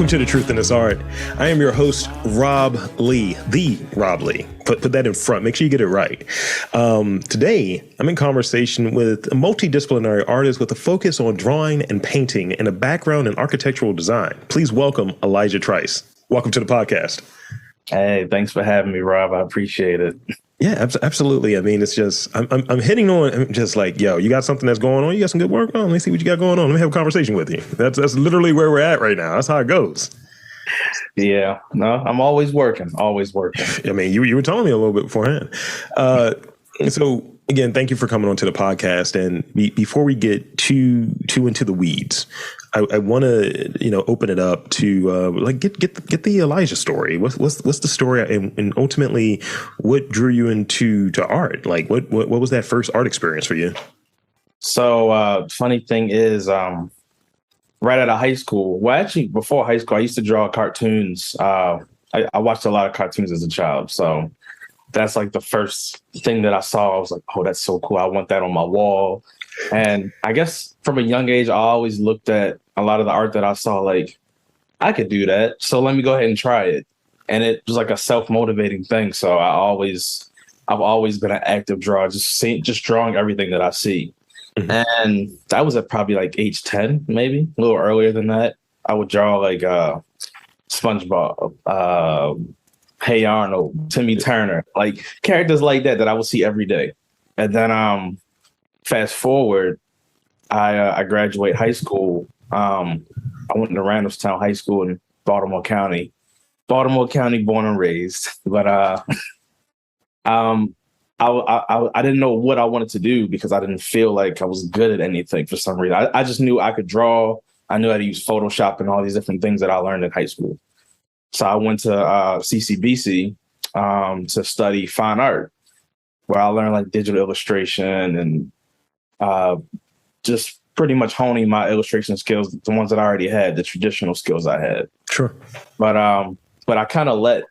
Welcome to The Truth in This Art. I am your host, Rob Lee, the Rob Lee. Put that in front. Make sure you get it right. Today, I'm in conversation with a multidisciplinary artist with a focus on drawing and painting and a background in architectural design. Please welcome Elijah Trice. Welcome to the podcast. Hey, thanks for having me, Rob. I appreciate it. Yeah, absolutely. I mean, it's just, I'm hitting on, I'm just like, yo, you got something that's going on? You got some good work on? Let me see what you got going on. Let me have a conversation with you. That's literally where we're at right now. That's how it goes. Yeah, no, I'm always working. I mean, you were telling me a little bit beforehand. So again, thank you for coming on to the podcast. And before we get too into the weeds, I want to, open it up to get the Elijah story. What's the story, and ultimately, what drew you into art? Like, what was that first art experience for you? So, funny thing is, right out of high school, well, actually, before high school, I used to draw cartoons. I watched a lot of cartoons as a child, so that's like the first thing that I saw. I was like, oh, that's so cool. I want that on my wall. And I guess from a young age, I always looked at a lot of the art that I saw like, I could do that. So let me go ahead and try it. And it was like a self-motivating thing. So I've always been an active drawer, just drawing everything that I see. Mm-hmm. And that was at probably like age 10, maybe a little earlier than that. I would draw like SpongeBob, Hey Arnold, Timmy Turner, like characters like that I would see every day. And then fast forward, I graduate high school. I went to Randallstown High School in Baltimore County, born and raised. But I didn't know what I wanted to do because I didn't feel like I was good at anything for some reason. I just knew I could draw. I knew how to use Photoshop and all these different things that I learned in high school. So I went to CCBC to study fine art, where I learned like digital illustration and just pretty much honing my illustration skills, the ones that I already had, the traditional skills I had. Sure. But I kind of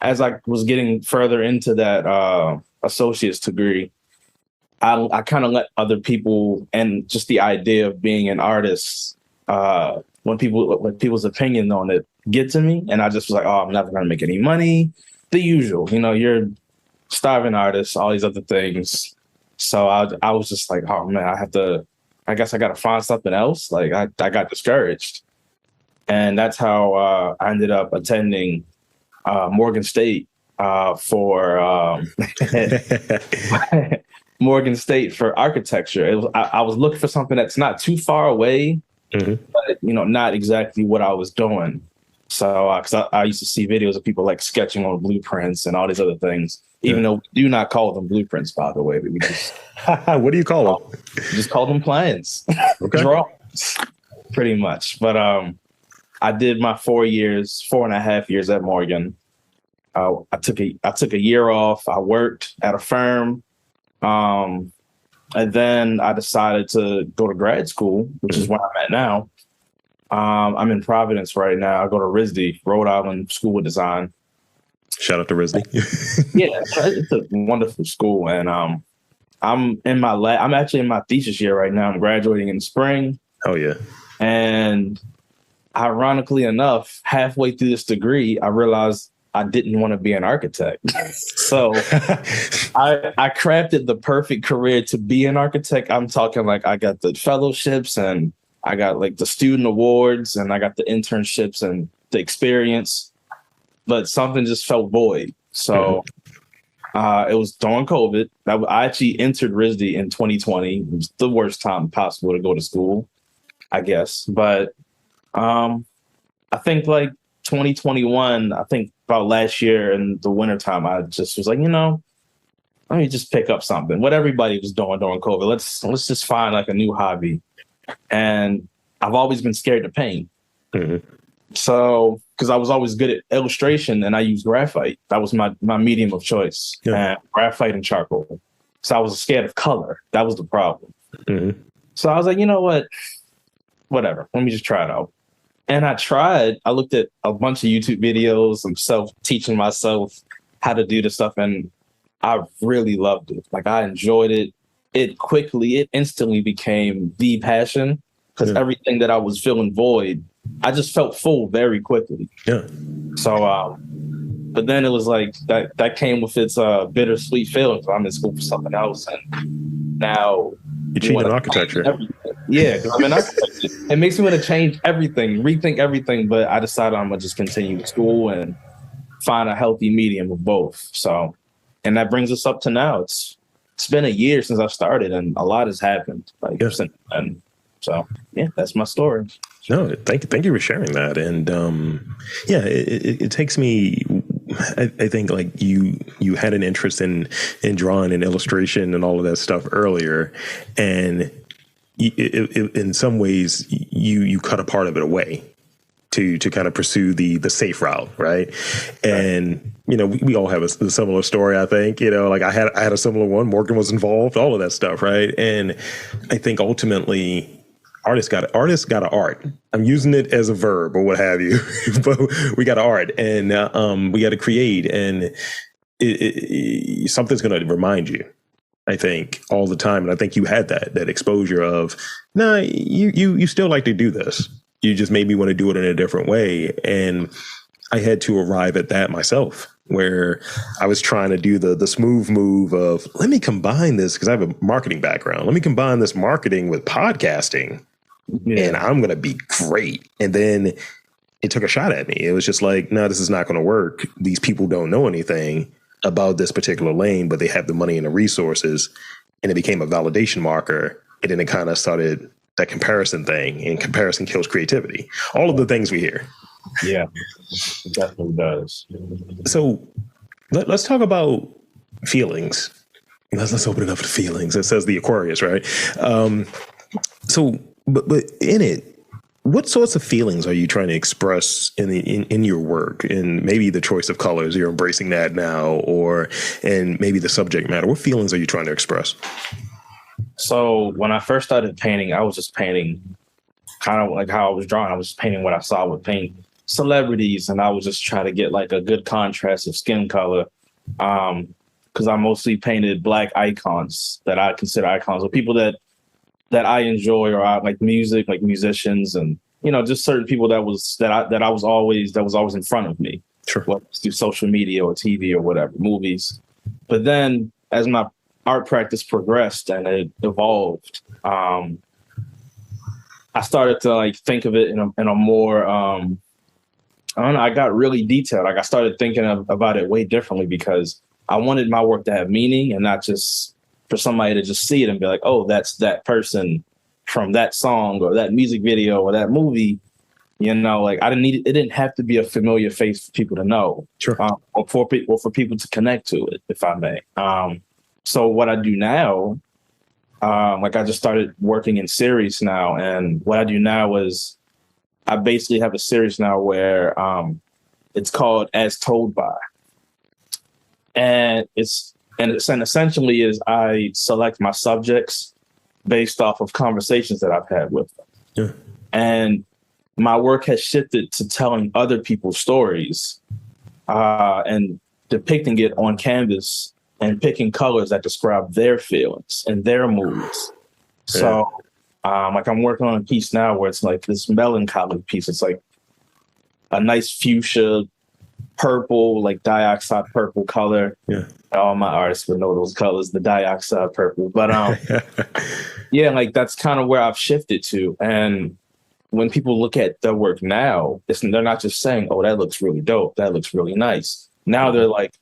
as I was getting further into that associate's degree, I kind of let other people and just the idea of being an artist, when people's opinion on it get to me. And I just was like, oh, I'm never going to make any money. The usual, you're starving artist, all these other things. So I was just like, oh man, I guess I got to find something else. Like I got discouraged. And that's how I ended up attending Morgan State for Morgan State for architecture. I was looking for something that's not too far away, mm-hmm. but not exactly what I was doing. So because I used to see videos of people like sketching on blueprints and all these other things, even though we do not call them blueprints, by the way. We just what do you call them? Just call them plans, okay. Drawings, pretty much. But I did my 4.5 years at Morgan. I took a year off. I worked at a firm, and then I decided to go to grad school, which is where I'm at now. I'm in Providence right now. I go to RISD, Rhode Island School of Design. Shout out to RISD. Yeah, it's a wonderful school, and I'm actually in my thesis year right now. I'm graduating in the spring. Oh yeah. And ironically enough, halfway through this degree, I realized I didn't want to be an architect. So I crafted the perfect career to be an architect. I'm talking like I got the fellowships and I got like the student awards and I got the internships and the experience, but something just felt void. So it was during COVID. I actually entered RISD in 2020. It was the worst time possible to go to school, I guess. But I think like 2021, I think about last year in the wintertime, I just was like, let me just pick up something. What everybody was doing during COVID. Let's just find like a new hobby. And I've always been scared to paint. Mm-hmm. So, because I was always good at illustration and I used graphite. That was my medium of choice. Yeah. And graphite and charcoal. So I was scared of color. That was the problem. Mm-hmm. So I was like, you know what? Whatever. Let me just try it out. And I looked at a bunch of YouTube videos. I'm teaching myself how to do this stuff. And I really loved it. Like I enjoyed it. It instantly became the passion because everything that I was feeling void, I just felt full very quickly. Yeah. So, but then it was like that came with its bittersweet feelings. I'm in school for something else, and now You cheating architecture. Yeah, because I'm in architecture. It makes me want to change everything, rethink everything. But I decided I'm gonna just continue school and find a healthy medium of both. So, and that brings us up to now. It's been a year since I started, and a lot has happened. Since then. So yeah, that's my story. No, thank you for sharing that. And it takes me. I think like you had an interest in drawing and illustration and all of that stuff earlier, and in some ways you cut a part of it away to kind of pursue the safe route, right? And we all have a similar story. I think like I had a similar one. Morgan was involved, all of that stuff, right? And I think ultimately, artists got an art. I'm using it as a verb or what have you, but we got an art, and we got to create, and something's going to remind you, I think, all the time. And I think you had that exposure of, nah, you still like to do this. You just maybe want to do it in a different way. And I had to arrive at that myself, where I was trying to do the smooth move of, let me combine this, because I have a marketing background. Let me combine this marketing with podcasting. Yeah. And I'm going to be great. And then it took a shot at me. It was just like, no, this is not going to work. These people don't know anything about this particular lane, but they have the money and the resources. And it became a validation marker. And then it kind of started that comparison thing, and comparison kills creativity. All of the things we hear. Yeah, it definitely does. So let's talk about feelings. Let's open it up to feelings. It says the Aquarius, right? But in it, what sorts of feelings are you trying to express in your work? And maybe the choice of colors, you're embracing that now, and maybe the subject matter. What feelings are you trying to express? So when I first started painting, I was just painting kind of like how I was drawing. I was just painting what I saw with paint celebrities, and I would just try to get like a good contrast of skin color. Because I mostly painted Black icons that I consider icons, or people that I enjoy, or I like music, like musicians, and just certain people that was always in front of me. Sure. Whether it's through social media or TV or whatever, movies. But then as my art practice progressed and it evolved, I started to like think of it in a more I don't know, I got really detailed. Like I started thinking about it way differently, because I wanted my work to have meaning, and not just for somebody to just see it and be like, oh, that's that person from that song or that music video or that movie. Like I it didn't have to be a familiar face for people to know. Sure. Or for people to connect to it, if I may. So what I do now, like I just started working in series now, and what I do now is I basically have a series now where it's called As Told By, and essentially is I select my subjects based off of conversations that I've had with them. Yeah. And my work has shifted to telling other people's stories and depicting it on canvas and picking colors that describe their feelings and their moods. Yeah. So like I'm working on a piece now where it's like this melancholy piece. It's like a nice fuchsia purple, like dioxide purple color. Yeah. All my artists would know those colors, the dioxide purple. But yeah, like that's kind of where I've shifted to. And when people look at the work now, they're not just saying, oh, that looks really dope, that looks really nice. Now they're like,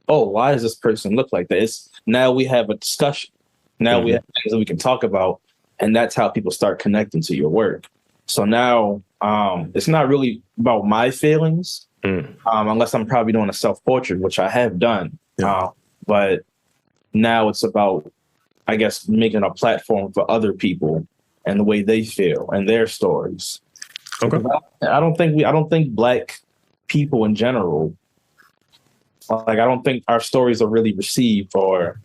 oh, why does this person look like this? Now we have a discussion. Now we have things that we can talk about. And that's how people start connecting to your work. So now it's not really about my feelings, unless I'm probably doing a self-portrait, which I have done. Yeah. But now it's about, I guess, making a platform for other people and the way they feel and their stories. Okay. I don't think Black people in general, like I don't think our stories are really received or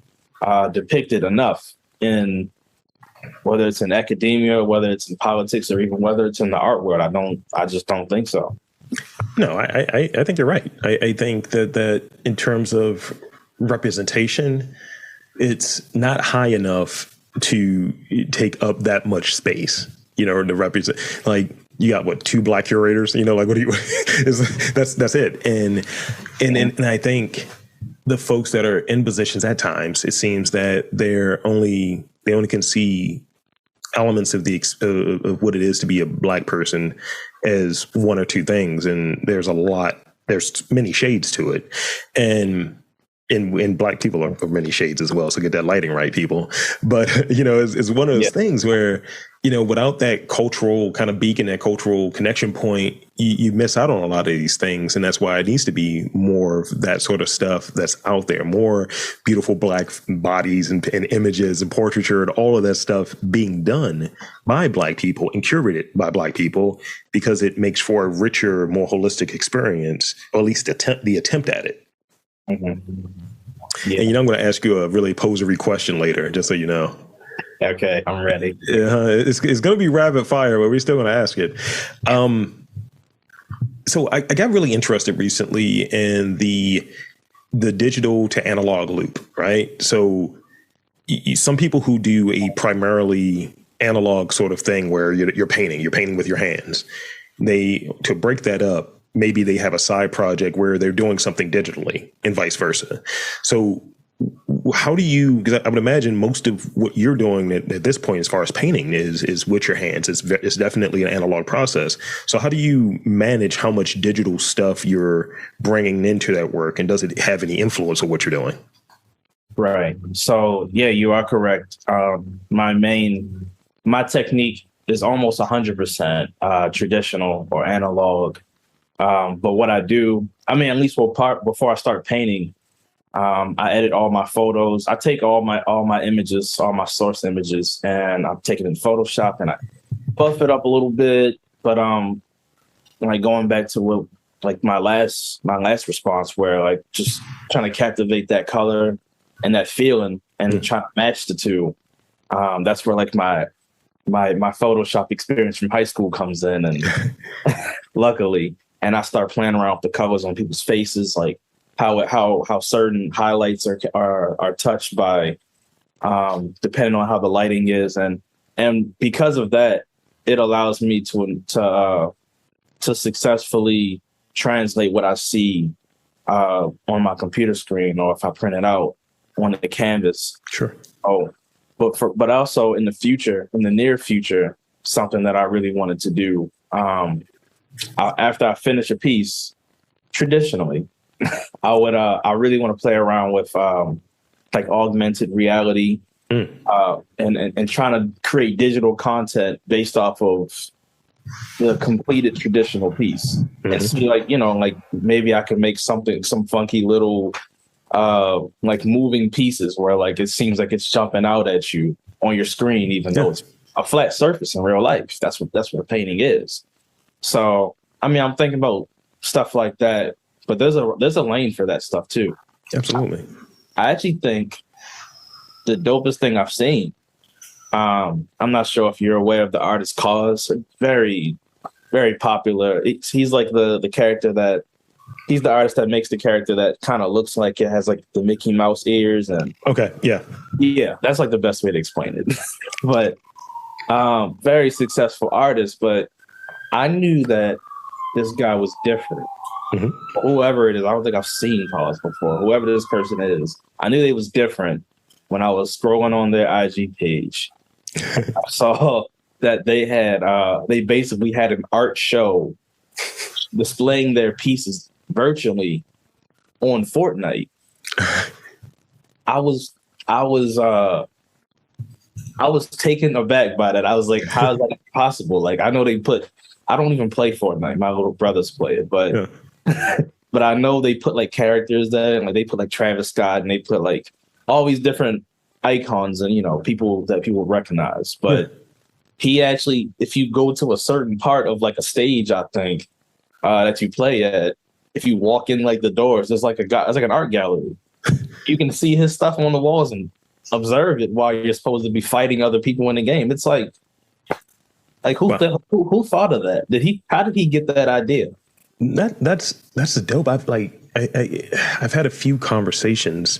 depicted enough in, whether it's in academia, whether it's in politics, or even whether it's in the art world. I just don't think so. No, I think you're right. I think that in terms of representation, it's not high enough to take up that much space, to represent. Like you got what, 2 black curators, like, what do you, that's it. And I think the folks that are in positions at times, it seems that they only can see elements of of what it is to be a black person as 1 or 2 things. And there's many shades to it. And black people are many shades as well. So get that lighting right, people. But, it's one of those things where, without that cultural kind of beacon, that cultural connection point, you miss out on a lot of these things. And that's why it needs to be more of that sort of stuff that's out there, more beautiful black bodies and images and portraiture and all of that stuff being done by black people and curated by black people, because it makes for a richer, more holistic experience, or at least the attempt at it. Mm-hmm. Yeah. And I'm going to ask you a really posery question later, just so you know. Okay, I'm ready. It's going to be rapid fire, but we're still going to ask it. So I got really interested recently in the digital to analog loop, right? So some people who do a primarily analog sort of thing where you're painting with your hands, to break that up, maybe they have a side project where they're doing something digitally and vice versa. So how do you, because I would imagine most of what you're doing at this point, as far as painting, is with your hands. It's definitely an analog process. So how do you manage how much digital stuff you're bringing into that work? And does it have any influence on what you're doing? Right. So, yeah, you are correct. My technique is almost 100% traditional or analog. But what I do, at least before I start painting, I edit all my photos. I take all my images, all my source images, and I take it in Photoshop and I buff it up a little bit. But like going back to my last response, where like just trying to captivate that color and that feeling and trying to match the two. That's where like my Photoshop experience from high school comes in, and luckily. And I start playing around with the colors on people's faces, like how certain highlights are touched by, depending on how the lighting is, and because of that, it allows me to successfully translate what I see on my computer screen, or if I print it out on the canvas. Sure. But also in the near future, something that I really wanted to do. After I finish a piece, traditionally, I really want to play around with like augmented reality, and trying to create digital content based off of the completed traditional piece. And see, like maybe I can make some funky little like moving pieces where like it seems like it's jumping out at you on your screen, even though it's a flat surface in real life. That's what painting is. So, I'm thinking about stuff like that, but there's a lane for that stuff too. Absolutely. I actually think the dopest thing I've seen, I'm not sure if you're aware of the artist Cause, very, very popular. He's like the character he's the artist that makes the character that kind of looks like it has like the Mickey Mouse ears. And okay. Yeah. That's like the best way to explain it. But very successful artist, but I knew that this guy was different. Whoever it is, I don't think I've seen Cause before. Whoever this person is, I knew they was different when I was scrolling on their IG page. I saw that they basically had an art show displaying their pieces virtually on Fortnite. I was taken aback by that. I was like, how is that possible? Like, I know I don't even play Fortnite. My little brothers play it, but but I know they put like characters there, and like they put like Travis Scott, and they put like all these different icons and people that people recognize. But he actually, if you go to a certain part of like a stage, I think that you play at, if you walk in like the doors, there's like an art gallery. You can see his stuff on the walls and observe it while you're supposed to be fighting other people in the game. It's like who thought of that? How did he get that idea? That's the dope. I've had a few conversations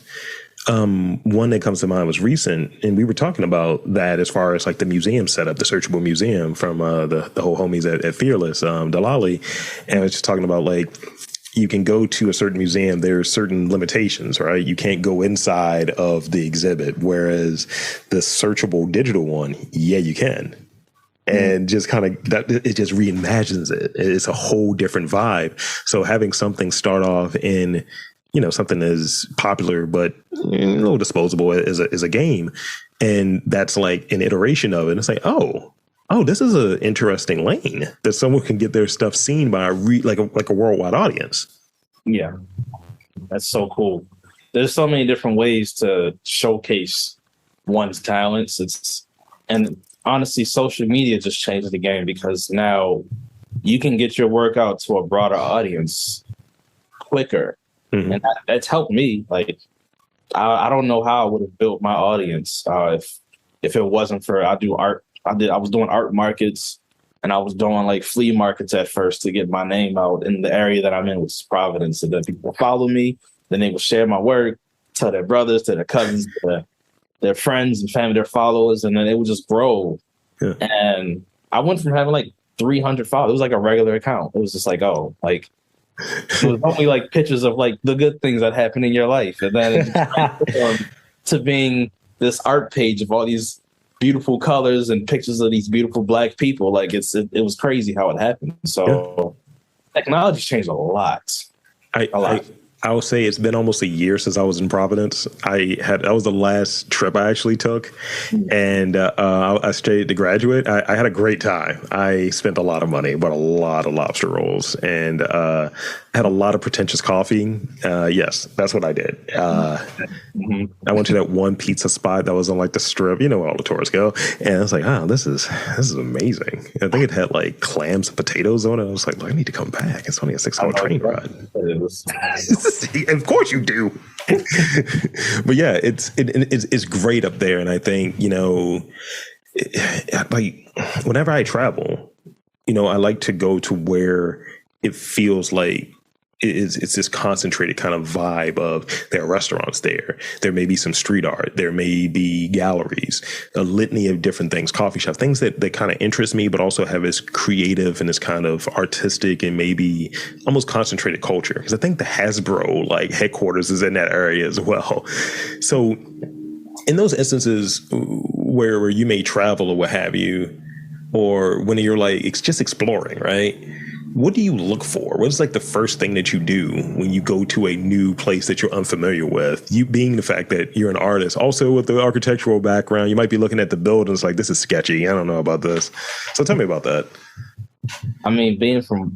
One that comes to mind was recent, and we were talking about that as far as like the museum setup, the searchable museum from the whole homies at Fearless, Dalali, and I was just talking about like you can go to a certain museum. There are certain limitations, right? You can't go inside of the exhibit, whereas the searchable digital one, yeah, you can. And just kind of that it just reimagines it. It's a whole different vibe. So having something start off in, something as popular but a little disposable as a game, and that's like an iteration of it. It's like, oh, this is an interesting lane that someone can get their stuff seen by like a worldwide audience. Yeah, that's so cool. There's so many different ways to showcase one's talents. And honestly, social media just changed the game because now you can get your work out to a broader audience quicker. Mm-hmm. And that's helped me. Like, I don't know how I would have built my audience if it wasn't for, I do art. I was doing art markets, and I was doing like flea markets at first to get my name out in the area that I'm in, which is Providence. So that people follow me, then they will share my work, tell their brothers, to their cousins, to their friends and family, their followers, and then it would just grow. Yeah. And I went from having like 300 followers. It was like a regular account. It was just like, it was only like pictures of like the good things that happen in your life. And then it transformed to being this art page of all these beautiful colors and pictures of these beautiful Black people. Like it was crazy how it happened. So technology changed a lot. A lot. I will say it's been almost a year since I was in Providence. That was the last trip I actually took, and I stayed to graduate. I had a great time. I spent a lot of money, bought a lot of lobster rolls, and had a lot of pretentious coffee. Yes, that's what I did. I went to that one pizza spot that was on like the Strip, where all the tourists go, and I was like, "Oh, this is amazing." I think it had like clams and potatoes on it. I was like, "I need to come back. It's only a 6-hour train ride." Of course you do. But yeah, it's great up there, and I think like whenever I travel, I like to go to where it feels like it's this concentrated kind of vibe of there are restaurants there. There may be some street art. There may be galleries, a litany of different things, coffee shops, things that kind of interest me, but also have this creative and this kind of artistic and maybe almost concentrated culture. Because I think the Hasbro like headquarters is in that area as well. So in those instances where you may travel or what have you, or when you're like, it's just exploring, right? What do you look for? What is like the first thing that you do when you go to a new place that you're unfamiliar with? You being the fact that you're an artist, also with the architectural background, you might be looking at the buildings like, this is sketchy. I don't know about this. So tell me about that. I mean, being from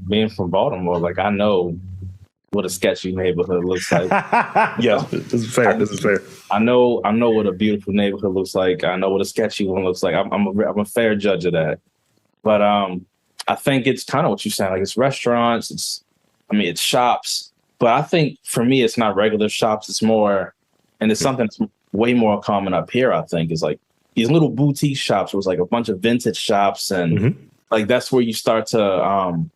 Baltimore, like I know what a sketchy neighborhood looks like. Yeah, this is fair. I know what a beautiful neighborhood looks like. I know what a sketchy one looks like. I'm a fair judge of that. But I think it's kind of what you said. Like it's restaurants. It's shops. But I think for me, it's not regular shops. It's more, and it's something that's way more common up here. I think is like these little boutique shops. Where it's like a bunch of vintage shops, and like that's where you start to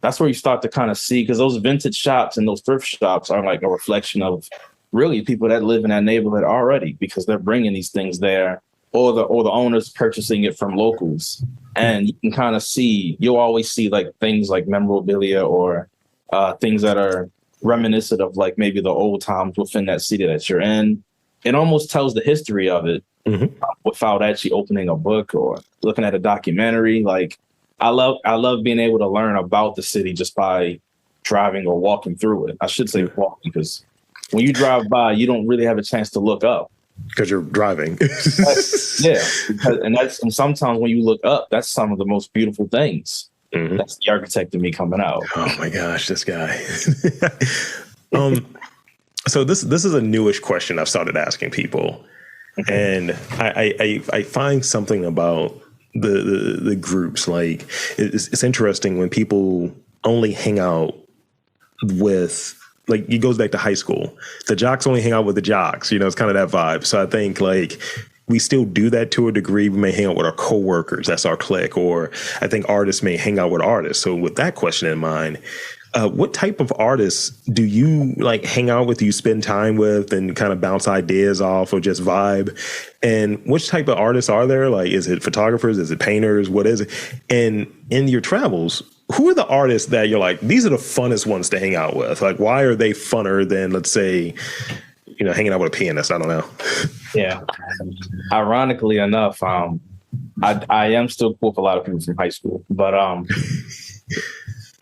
kind of see, because those vintage shops and those thrift shops are like a reflection of really people that live in that neighborhood already, because they're bringing these things there, or the owners purchasing it from locals. And you can kind of see, you'll always see like things like memorabilia or things that are reminiscent of like maybe the old times within that city that you're in. It almost tells the history of it without actually opening a book or looking at a documentary. Like I love being able to learn about the city just by driving or walking through it. I should say walking, because when you drive by, you don't really have a chance to look up. Because you're driving. And sometimes when you look up, that's some of the most beautiful things. That's the architect in me coming out. Oh my gosh, this guy. So this is a newish question I've started asking people. And I find something about the groups, like it's interesting when people only hang out with, like, it goes back to high school. The jocks only hang out with the jocks. It's kind of that vibe. So I think like we still do that to a degree. We may hang out with our coworkers. That's our clique. Or I think artists may hang out with artists. So with that question in mind, What type of artists do you like hang out with, you spend time with, and kind of bounce ideas off or just vibe? And which type of artists are there? Like, is it photographers? Is it painters? What is it? And in your travels, who are the artists that you're like, these are the funnest ones to hang out with? Like, why are they funner than, let's say, hanging out with a pianist? I don't know. Yeah. Ironically enough, I am still cool with a lot of people from high school, but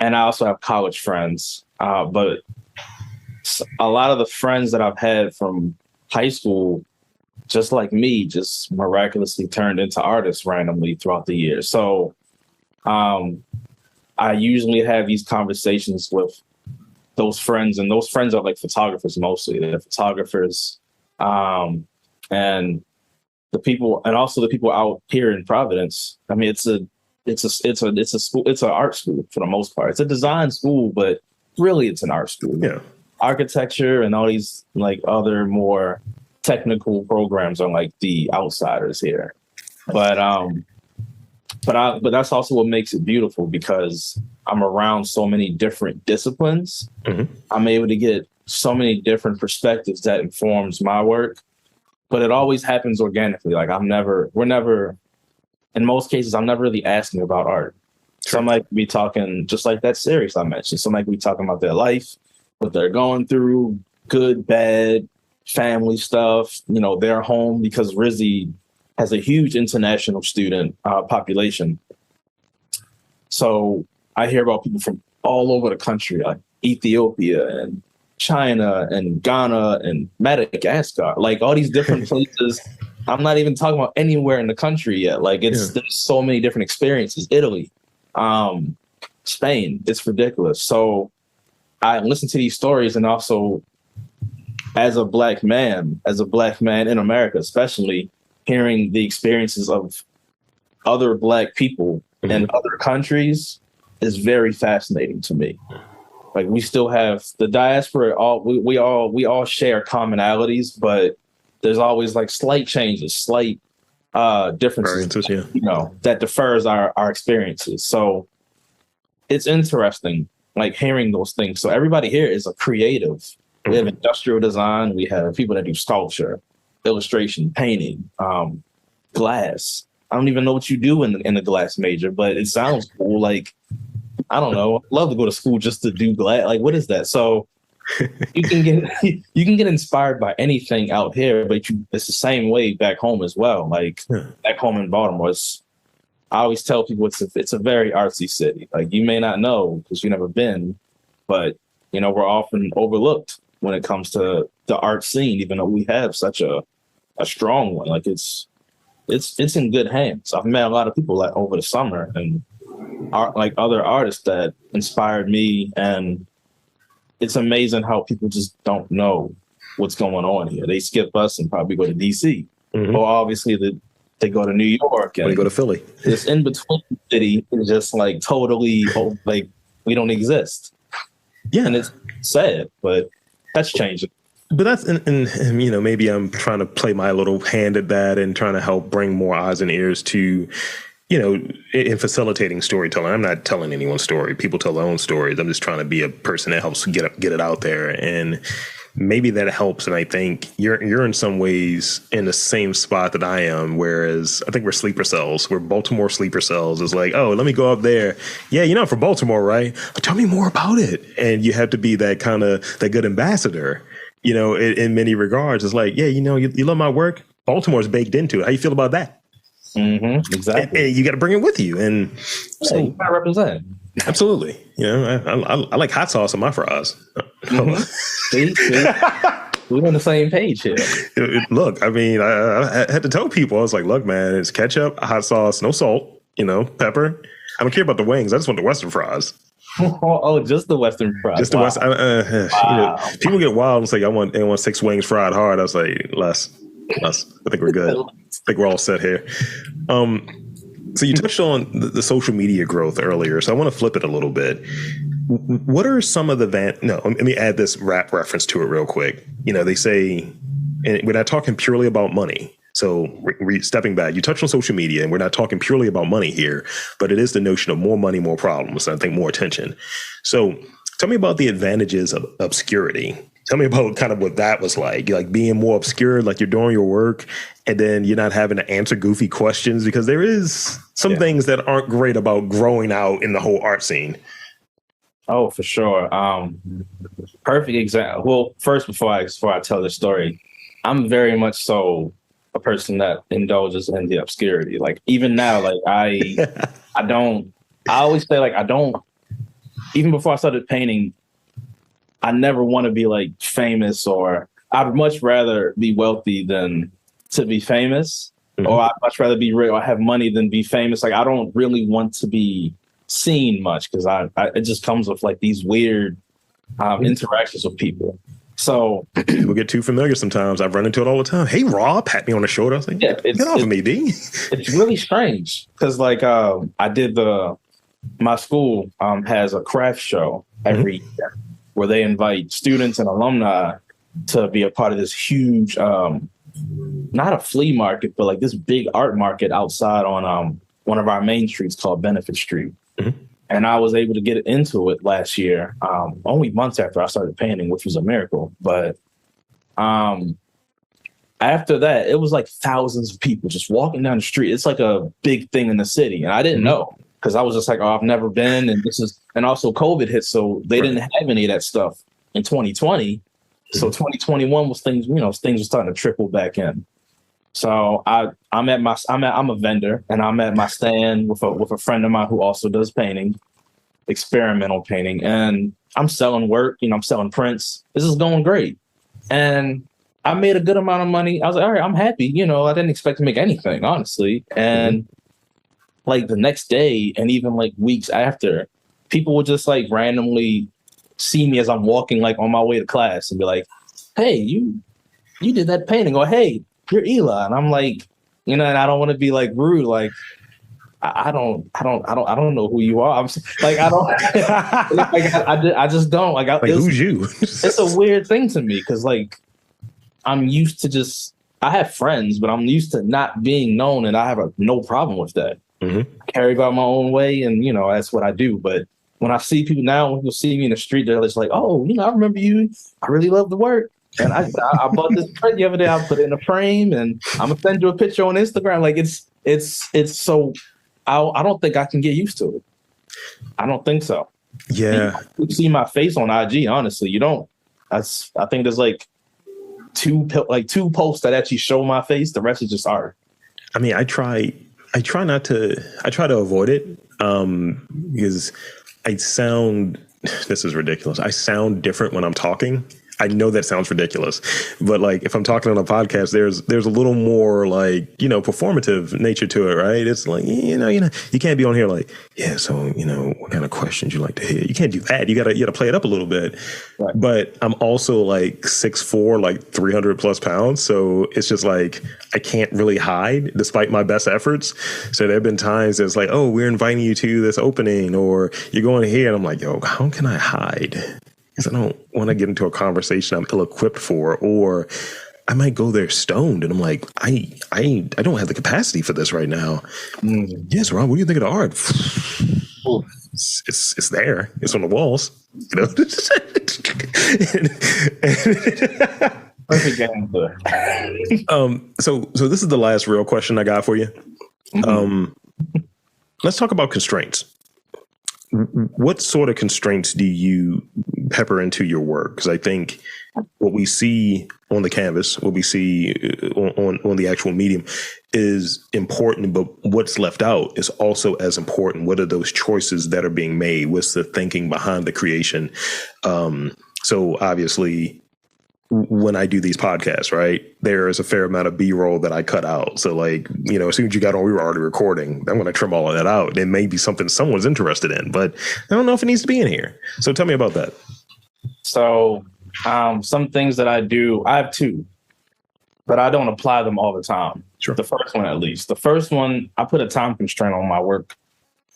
and I also have college friends. But a lot of the friends that I've had from high school, just like me, just miraculously turned into artists randomly throughout the years. So I usually have these conversations with those friends, and those friends are like photographers mostly. They're photographers, and the people, and also the people out here in Providence. I mean, it's a school. It's an art school for the most part. It's a design school, but really it's an art school. Yeah, architecture and all these like other more technical programs are like the outsiders here. But that's also what makes it beautiful, because I'm around so many different disciplines. Mm-hmm. I'm able to get so many different perspectives that informs my work, but it always happens organically. Like in most cases, I'm never really asking about art. Sure. Some might be talking, just like that series I mentioned. Some might be talking about their life, what they're going through, good, bad, family stuff, their home, because RISD has a huge international student population. So I hear about people from all over the country, like Ethiopia and China and Ghana and Madagascar, like all these different places. I'm not even talking about anywhere in the country yet. Like there's so many different experiences. Italy, Spain, it's ridiculous. So I listen to these stories, and also as a black man in America, especially hearing the experiences of other black people in other countries is very fascinating to me. Like, we still have the diaspora, we all share commonalities, but there's always like slight changes, slight differences, that defers our experiences. So it's interesting, like, hearing those things. So everybody here is a creative. We have industrial design. We have people that do sculpture, illustration, painting, glass. I don't even know what you do in the glass major, but it sounds cool. Like, I don't know. I'd love to go to school just to do glass. Like, what is that? So you can get inspired by anything out here, but it's the same way back home as well. Like, back home in Baltimore, I always tell people it's a very artsy city. Like, you may not know because you've never been, but we're often overlooked when it comes to the art scene, even though we have such a strong one. Like, it's in good hands. I've met a lot of people like over the summer, and like other artists that inspired me, and it's amazing how people just don't know what's going on here. They skip us and probably go to DC, or obviously they go to New York, and they go to Philly. This in between city is just like totally like we don't exist. Yeah, and it's sad, but that's changing. But that's, and maybe I'm trying to play my little hand at that and trying to help bring more eyes and ears to, in facilitating storytelling. I'm not telling anyone's story. People tell their own stories. I'm just trying to be a person that helps get it out there. And maybe that helps. And I think you're in some ways in the same spot that I am, whereas I think we're sleeper cells. We're Baltimore sleeper cells. It's like, oh, let me go up there. Yeah, I'm from Baltimore, right? Tell me more about it. And you have to be that good ambassador, in many regards. It's like, yeah, you love my work. Baltimore's baked into it. How you feel about that? Exactly. And you got to bring it with you. And so you got to represent. Absolutely. I like hot sauce on my fries. See? We're on the same page here. Look, I mean, I had to tell people, I was like, look, man, it's ketchup, hot sauce, no salt, pepper. I don't care about the wings. I just want the Western fries. Oh, just the Western fries. Just the Western. Wow. People get wild and say, I want 6 wings fried hard. I was like, less. I think we're good. I think we're all set here. So you touched on the social media growth earlier, so I want to flip it a little bit. What are some of let me add this rap reference to it real quick. They say, and we're not talking purely about money. So stepping back, you touched on social media, and we're not talking purely about money here, but it is the notion of more money, more problems, and I think more attention. So Tell me about the advantages of obscurity. Tell me about kind of what that was like being more obscure, like you're doing your work and then you're not having to answer goofy questions, because there is some things that aren't great about growing out in the whole art scene. Oh, for sure. Perfect example. Well, first, before I tell the story, I'm very much so a person that indulges in the obscurity. Like even now, like I don't. I always say like I don't. Even before I started painting, I never want to be like famous, or I'd much rather be wealthy than to be famous, or I'd much rather be rich or have money than be famous. Like I don't really want to be seen much, because it just comes with like these weird interactions with people. So people get too familiar sometimes. I've run into it all the time. Hey, Rob, pat me on the shoulder. I was like, get off of me, D. It's really strange because like I did my school has a craft show every year where they invite students and alumni to be a part of this huge, not a flea market, but like this big art market outside on one of our main streets called Benefit Street. And I was able to get into it last year, only months after I started painting, which was a miracle. But after that, it was like thousands of people just walking down the street. It's like a big thing in the city. And I didn't know, because I was just like, oh, I've never been. And also COVID hit. So they didn't have any of that stuff in 2020. So 2021 was things were starting to trickle back in. So I'm a vendor, and I'm at my stand with a friend of mine who also does painting, experimental painting, and I'm selling work. I'm selling prints. This is going great, and I made a good amount of money. I was like, all right, I'm happy. I didn't expect to make anything, honestly. And like the next day, and even like weeks after, people would just like randomly see me as I'm walking like on my way to class and be like, "Hey, you did that painting," or "Hey, you're Eli," and I'm like, and I don't want to be like rude, like I don't know who you are. I'm like, I don't, like, I just don't like. Who's you? It's a weird thing to me because like I'm used to I have friends, but I'm used to not being known, and I have no problem with that. I carry about my own way, and that's what I do. But when I see people now, when people see me in the street, they're just like, "Oh, I remember you. I really love the work." And I bought this print the other day. I put it in a frame, and I'm gonna send you a picture on Instagram. Like it's so. I don't think I can get used to it. I don't think so. Yeah, you see my face on IG. Honestly, you don't. I think there's like two posts that actually show my face. The rest is just art. I mean, I try to avoid it because I sound. This is ridiculous. I sound different when I'm talking. I know that sounds ridiculous, but like if I'm talking on a podcast, there's a little more like, performative nature to it, right? It's like, you can't be on here like, yeah, so, what kind of questions you like to hear? You can't do that. You gotta play it up a little bit. Right. But I'm also like 6'4", like 300 plus pounds. So it's just like, I can't really hide despite my best efforts. So there've been times it's like, oh, we're inviting you to this opening, or you're going here. And I'm like, yo, how can I hide? Because I don't want to get into a conversation I'm ill-equipped for, or I might go there stoned, and I'm like, I don't have the capacity for this right now. Yes, Rob, what do you think of the art? It's there. It's on the walls. Perfect answer. So this is the last real question I got for you. Let's talk about constraints. What sort of constraints do you pepper into your work? Because I think what we see on the canvas, what we see on the actual medium is important, but what's left out is also as important. What are those choices that are being made? What's the thinking behind the creation? So obviously, when I do these podcasts, right, there is a fair amount of B-roll that I cut out. So like, as soon as you got on, we were already recording. I'm going to trim all of that out. It may be something someone's interested in, but I don't know if it needs to be in here. So tell me about that. So some things that I do, I have two, but I don't apply them all the time. Sure. The first one, at least. The first one, I put a time constraint on my work,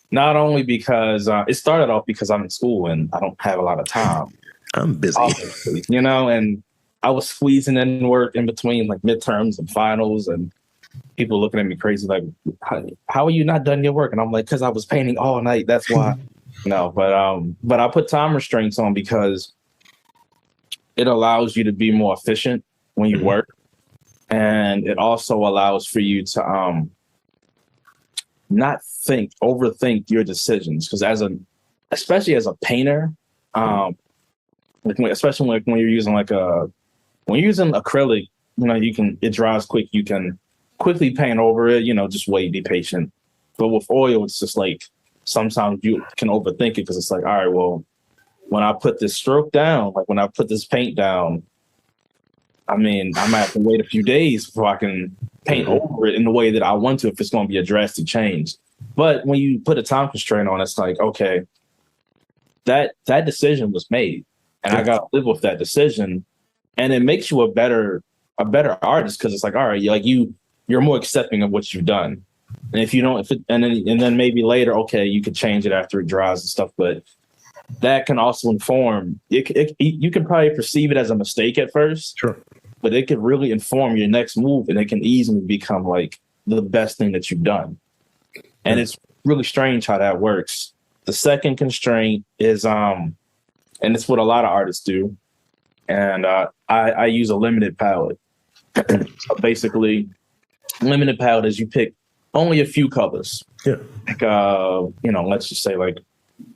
not only because it started off because I'm in school and I don't have a lot of time. I'm busy, and I was squeezing in work in between like midterms and finals, and people looking at me crazy like, how are you not done your work? And I'm like, because I was painting all night. That's why. No, but I put time restraints on because it allows you to be more efficient when you work, and it also allows for you to not overthink your decisions. Because especially as a painter, especially when you're using when you're using acrylic, it dries quick. You can quickly paint over it. Just wait, be patient. But with oil, it's just like sometimes you can overthink it because it's like, all right, well, when I put this stroke down, like when I put this paint down, I might have to wait a few days before I can paint over it in the way that I want to if it's going to be a drastic change. But when you put a time constraint on, it's like, okay, that decision was made, and I got to live with that decision, and it makes you a better artist because it's like, all right, you're more accepting of what you've done. And if you don't, and then maybe later, okay, you could change it after it dries and stuff. But that can also inform. You can probably perceive it as a mistake at first, sure, but it could really inform your next move, and it can easily become like the best thing that you've done. And it's really strange how that works. The second constraint is, and it's what a lot of artists do, and I use a limited palette. So basically, limited palette is you pick only a few colors. Yeah. Like, let's just say like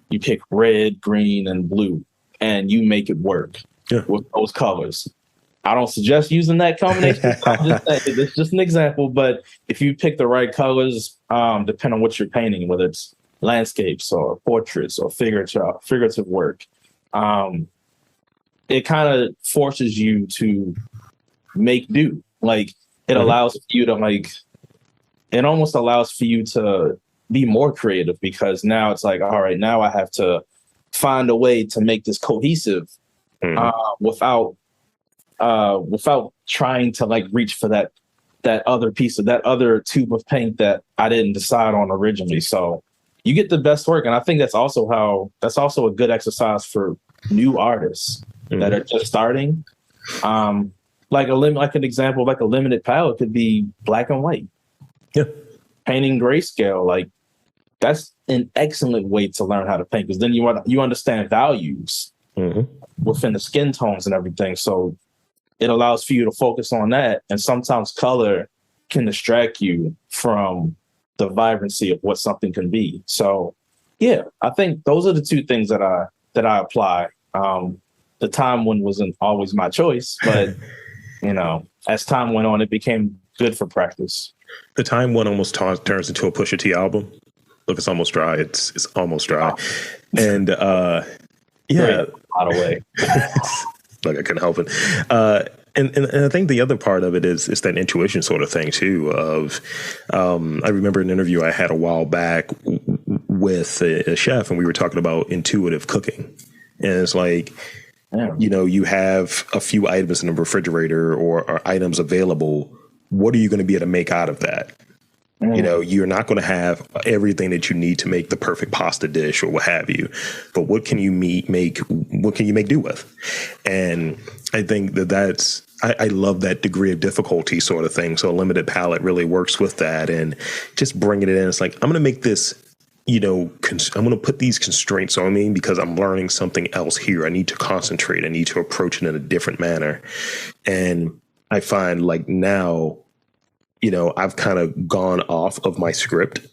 you pick red, green, and blue, and you make it work with those colors. I don't suggest using that combination. I'm just saying, it's just an example. But if you pick the right colors, depending on what you're painting, whether it's landscapes or portraits or figurative work, it kind of forces you to make do. Like it allows you to it almost allows for you to be more creative because now it's like, all right, now I have to find a way to make this cohesive without trying to reach for that other piece of that other tube of paint that I didn't decide on originally. So you get the best work. And I think that's also a good exercise for new artists that are just starting. Like an example, like a limited palette could be black and white. Yeah. Painting grayscale, that's an excellent way to learn how to paint because then you understand values within the skin tones and everything. So it allows for you to focus on that. And sometimes color can distract you from the vibrancy of what something can be. So yeah, I think those are the two things that I apply. The time one wasn't always my choice, but as time went on, it became good for practice. The time one almost turns into a Pusha T album. Look, it's almost dry. It's almost dry. And yeah, by the way, like I couldn't help it. And I think the other part of it is that intuition sort of thing too. Of I remember an interview I had a while back with a chef, and we were talking about intuitive cooking, and it's like, you have a few items in the refrigerator or items available. What are you going to be able to make out of that? You're not going to have everything that you need to make the perfect pasta dish or what have you, but what can you make? What can you make do with? And I think I love that degree of difficulty sort of thing. So a limited palette really works with that, and just bringing it in. It's like, I'm going to make this, I'm going to put these constraints on me because I'm learning something else here. I need to concentrate. I need to approach it in a different manner. And I find now, I've kind of gone off of my script,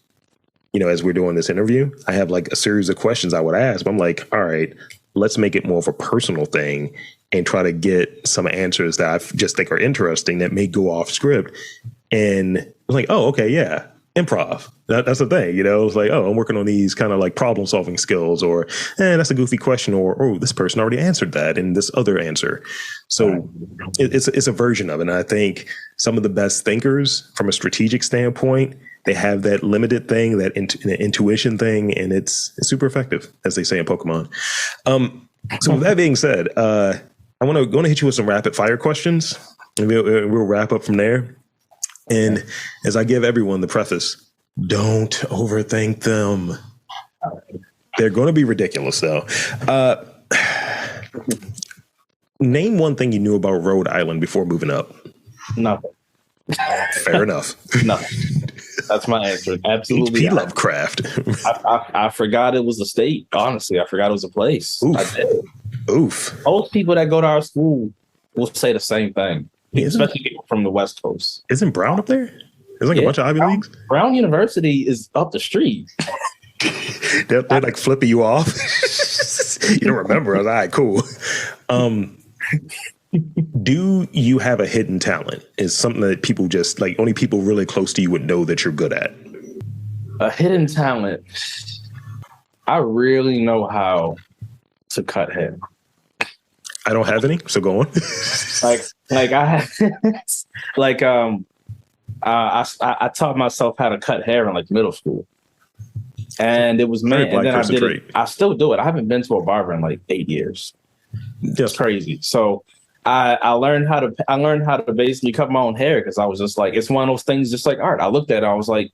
as we're doing this interview. I have a series of questions I would ask. But I'm like, all right, let's make it more of a personal thing and try to get some answers that I just think are interesting that may go off script. And I was like, oh, okay, yeah, improv. That's the thing, It's like, oh, I'm working on these kind of problem solving skills, or that's a goofy question, or oh, this person already answered that in this other answer. So it's a version of it. And I think some of the best thinkers from a strategic standpoint, they have that limited thing, that intuition thing, and it's super effective, as they say in Pokemon. So with that being said, I want to hit you with some rapid fire questions, and we'll wrap up from there. And as I give everyone the preface, don't overthink them. They're going to be ridiculous, though. Name one thing you knew about Rhode Island before moving up. Nothing. Fair enough. Nothing. That's my answer. Absolutely. H.P. Lovecraft. I forgot it was a state. Honestly, I forgot it was a place. Oof. I did. Oof. Most people that go to our school will say the same thing, especially people from the West Coast. Isn't Brown up there? There's like a bunch of Ivy Leagues. Brown University is up the street. they're like flipping you off. You don't remember? I was like, all right, cool. Do you have a hidden talent? Is something that people just like only people really close to you would know that you're good at? A hidden talent. I really know how to cut hair. I don't have any, so go on. I taught myself how to cut hair in like middle school, and it was and then I did it. I still do it. I haven't been to a barber in like 8 years. It's crazy. So I learned how to basically cut my own hair because I was just like, it's one of those things. Just like art, I looked at it, I was like,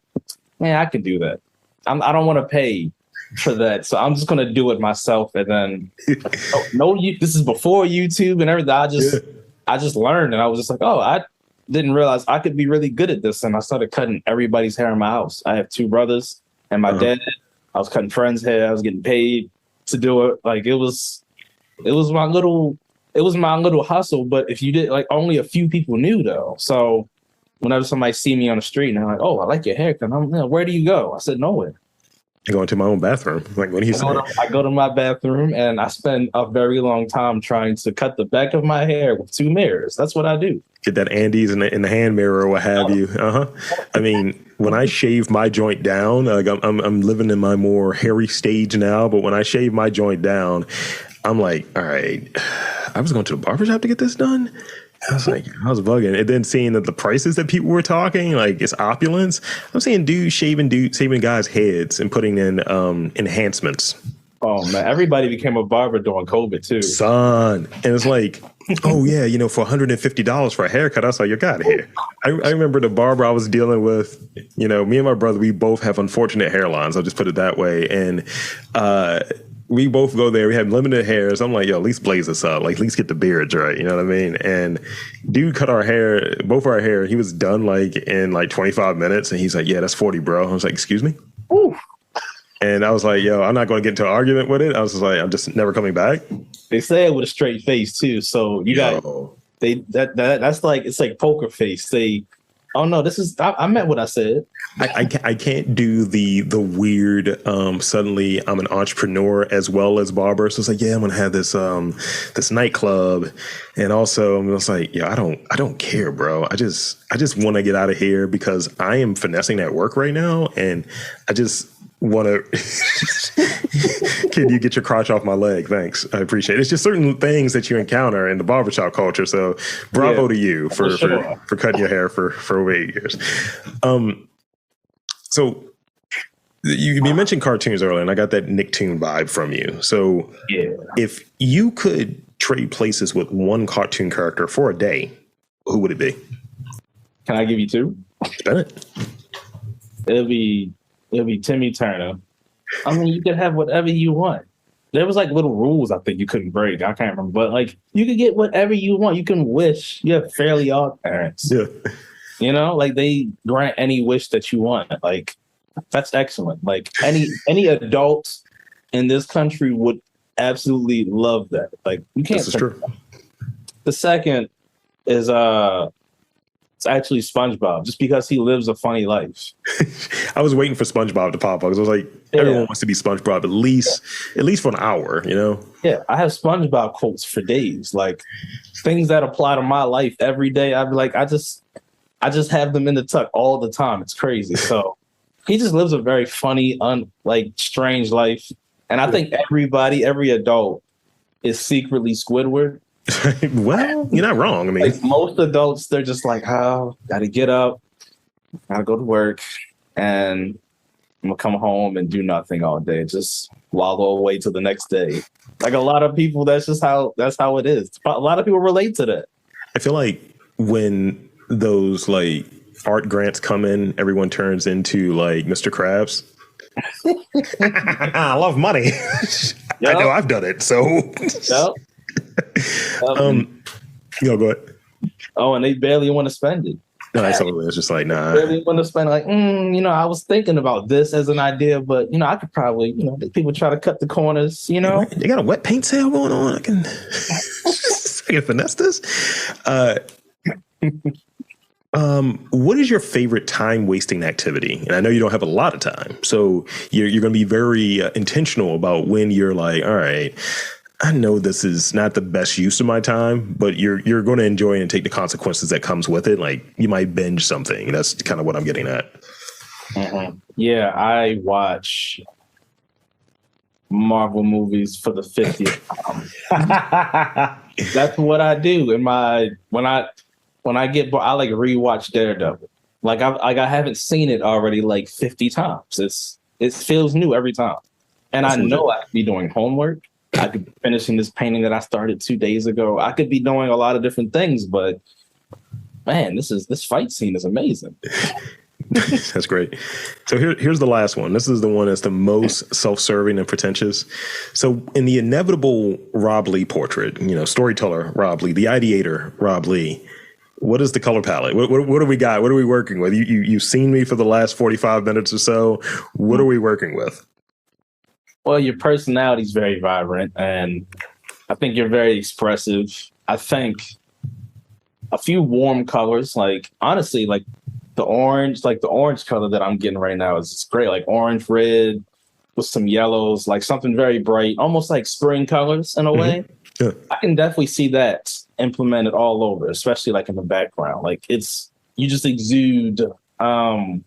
man, I can do that. I don't want to pay for that, so I'm just gonna do it myself. And then this is before YouTube and everything. I just learned, and I was just like, oh, I didn't realize I could be really good at this. And I started cutting everybody's hair in my house. I have 2 brothers and my dad. I was cutting friends' hair. I was getting paid to do it. Like it was my little hustle. But if you did, like, only a few people knew though. So whenever somebody see me on the street and they're like, oh, I like your haircut, where do you go? I said, nowhere. I go into my own bathroom. Like, what do you say? I go to my bathroom and I spend a very long time trying to cut the back of my hair with 2 mirrors. That's what I do. Get that Andes in the hand mirror or what have you. I mean, when I shave my joint down, like I'm living in my more hairy stage now, but when I shave my joint down, I'm like, all right, I was going to the barbershop to get this done. I was bugging. And then seeing that the prices that people were talking, like it's opulence. I'm seeing shaving guys' heads and putting in enhancements. Oh man, everybody became a barber during COVID too. Son. And it's like, oh yeah, for $150 for a haircut. I was like, you're out of here. I remember the barber I was dealing with, me and my brother, we both have unfortunate hairlines. I'll just put it that way. And we both go there. We have limited hairs. I'm like, yo, at least blaze us up. Like, at least get the beards right. You know what I mean? And dude cut our hair, both our hair. He was done like in like 25 minutes. And he's like, yeah, that's 40, bro. I was like, excuse me? Ooh. And I was like, yo, I'm not going to get into an argument with it. I was just like, I'm just never coming back. They say it with a straight face too. So you got that's like, it's like poker face. Oh no, this is I meant what I said. I can't do the weird suddenly I'm an entrepreneur as well as barber. So it's like, yeah, I'm gonna have this nightclub, and also I'm just like, yeah, I don't care, bro. I just want to get out of here because I am finessing at work right now, and I just want to. Can you get your crotch off my leg? Thanks, I appreciate it. It's just certain things that you encounter in the barbershop culture. So bravo to you for cutting your hair for over 8 years. So you mentioned cartoons earlier, and I got that Nicktoon vibe from you. So if you could trade places with one cartoon character for a day, who would it be? Can I give you 2? Spin it. It'll be Timmy Turner. I mean, you could have whatever you want. There was like little rules I think you couldn't break. I can't remember, but like you could get whatever you want. You can wish. You have Fairly Odd Parents. Yeah. Like they grant any wish that you want. Like that's excellent. Like any adult in this country would absolutely love that. Like you can't. This is true. The second is it's actually SpongeBob, just because he lives a funny life. I was waiting for SpongeBob to pop up because I was like, everyone wants to be SpongeBob at least for an hour, Yeah, I have SpongeBob quotes for days, like things that apply to my life every day. I'd be like, I just have them in the tuck all the time. It's crazy. So he just lives a very funny, strange life, and I think every adult is secretly Squidward. Well, you're not wrong. I mean, like most adults, they're just like, oh, gotta get up, gotta go to work, and I'm gonna come home and do nothing all day, just wallow away till the next day. Like a lot of people, that's how it is. A lot of people relate to that. I feel like when those like art grants come in, everyone turns into like Mr. Krabs. I love money. Yep. I know I've done it. So. Yep. Go ahead. Oh, and they barely want to spend it. No, absolutely. It's just like, nah. Really want to spend like, I was thinking about this as an idea, but I could probably, people try to cut the corners, They got a wet paint sale going on. I can finesse this. What is your favorite time wasting activity? And I know you don't have a lot of time, so you're going to be very intentional about when you're like, all right, I know this is not the best use of my time, but you're going to enjoy and take the consequences that comes with it. Like you might binge something. That's kind of what I'm getting at. Mm-hmm. Yeah, I watch Marvel movies for the 50th time. That's what I do. When I get bored, I like rewatch Daredevil. Like I haven't seen it already like 50 times. It feels new every time. And I know I could be doing homework. I could be finishing this painting that I started 2 days ago. I could be doing a lot of different things, but man, this fight scene is amazing. That's great. So here's the last one. This is the one that's the most self-serving and pretentious. So in the inevitable Rob Lee portrait, storyteller Rob Lee, the ideator Rob Lee, what is the color palette? What do we got? What are we working with? You've seen me for the last 45 minutes or so. What are we working with? Well, your personality is very vibrant, and I think you're very expressive. I think a few warm colors, like honestly, like the orange color that I'm getting right now is great, like orange, red with some yellows, like something very bright, almost like spring colors in a way. Yeah. I can definitely see that implemented all over, especially like in the background. Like you just exude like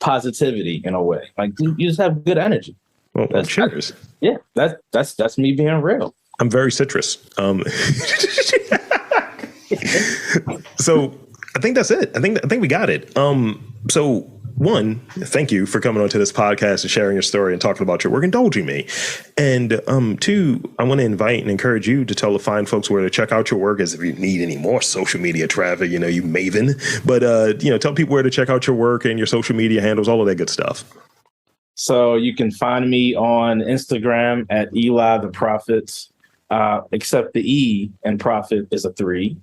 positivity in a way. Like you just have good energy. Well, cheers. Yeah, that's me being real. I'm very citrus. So I think that's it. I think we got it. So one, thank you for coming onto this podcast and sharing your story and talking about your work, indulging me. And two, I want to invite and encourage you to tell the fine folks where to check out your work, as if you need any more social media traffic, you maven. But tell people where to check out your work and your social media handles, all of that good stuff. So you can find me on Instagram at Eli the Prophet, except the E in Prophet is a 3.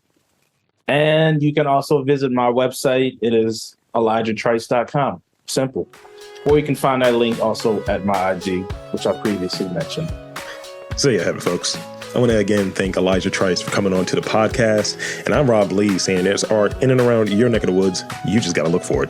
And you can also visit my website. It is ElijahTrice.com. Simple. Or you can find that link also at my IG, which I previously mentioned. So yeah, have it, folks. I want to again thank Elijah Trice for coming on to the podcast. And I'm Rob Lee saying there's art in and around your neck of the woods. You just got to look for it.